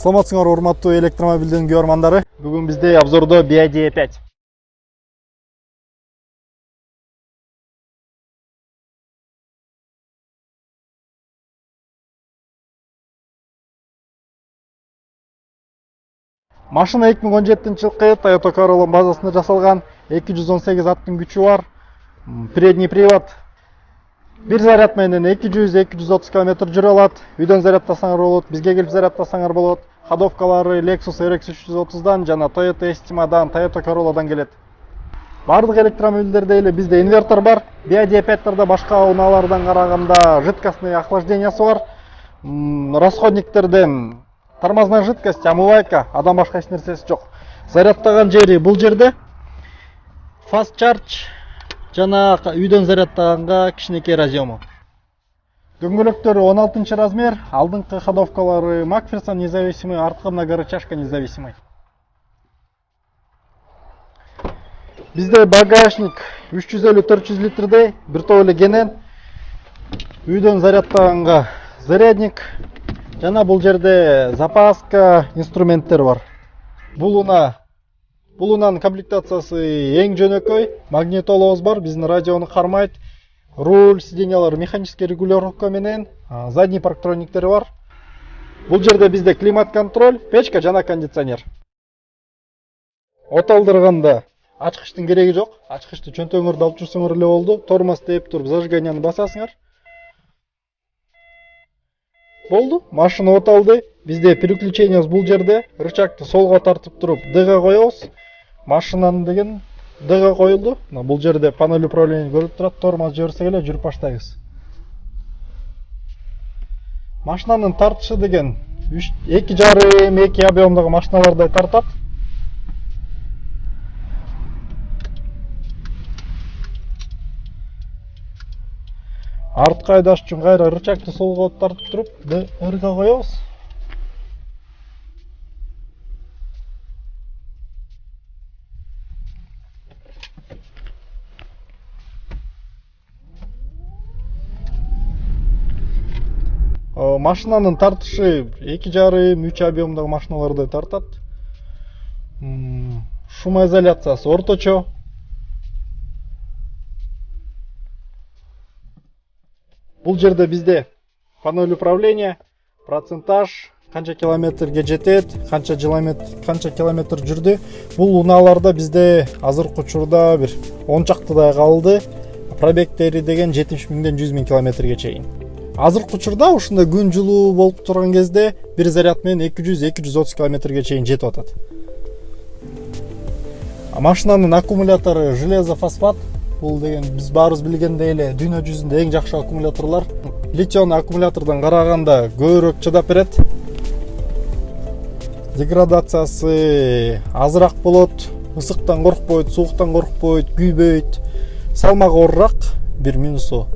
Саламатсыңар урматтуу электромобилдин көрөрмандары. Бүгүн бизде обзордо BYD E5. Машина 2017-жылкы Toyota Corolla базасында жасалган, 218 аттын күчү бар. Передний привод. Бир заряд менен 200-230 км жүрө алат. Үйдөн зарядтасаңар болот, бизге келип зарядтасаңар болот. Ходовкалары Lexus RX 330-дан жана Toyota Estimaдан, Toyota Corollaдан келет. Бардык электромобилдерде эле бизде инвертор бар. BYD E5-тарда башка унаалардан караганда жидкостный охлаждениясы бар. Расходниктерден тормозная жидкость, омывайка, адам башка эч нерсеси жок. Зарядтаган жери бул жерде. Fast charge жана үйдөн зарядтаганга кичинекей разъему. Дөңгөлөктөрү 16 размер, алдыңкы ходовкалары Макферсон независимый, арткы многорычажка независимый. Бизде багажник 350-400 литрдей, бир топ эле кенен. Үйдөн зарядтаганга зарядник жана бул жерде запаска инструменттер бар. Булунан комплектациясы эң жөнөкөй, магнитолобуз бар, биздин радиону кармайт. Руль, сиденьялар механический регулировка менен, задний парктрониктери бар. Бул жерде бизде климат-контроль, печка жана кондиционер. Оталдырганда ачкычтын кереги жок. Ачкычты чөнтөгүңөрдү алып жүрсөңөр эле болду. Тормоз тээп туруп зажиганияны басасыңар. Болду. Машина оталды. Бизде переключениябыз бул жерде. Рычагты солго тартып туруп Д-га коебуз. Машинанын деген Д-га коюлду. Бул жерде панель управления көрүп турат. Тормоз жиберсек эле жүрүп баштайбыз. Машинанын тартышы деген 2,5-2 объемдогу машиналардай тартат. Артка айдаш үчүн кайра рычагты солго тартып туруп Д-га коебуз. Машинанын тартышы 2,5-3 объемдогу машиналардай тартат. Шумоизоляциясы орточо. Бул жерде бизде панель управления, процентаж, канча километрге жетет, канча километр жүрдү. Бул унааларда бизде азыркы учурда бир 10 чактыдай калды. Пробегтери деген 70 миңден 100 миң километрге чейин. Азыркы учурда ушундай күн жылуу болуп турган кезде бир заряд менен 200-230 километрге чейин жетип атат. Машинанын аккумулятору железо-фосфат. Бул деген биз баарыбыз билгендей эле дүйнө жүзүндө эң жакшы аккумуляторлор. Литий аккумулятордон караганда көбүрөөк чыдап берет. Деградациясы азыраак болот, ысыктан коркпойт, сууктан коркпойт, күйбөйт. Салмагы оорураак. Бир минусу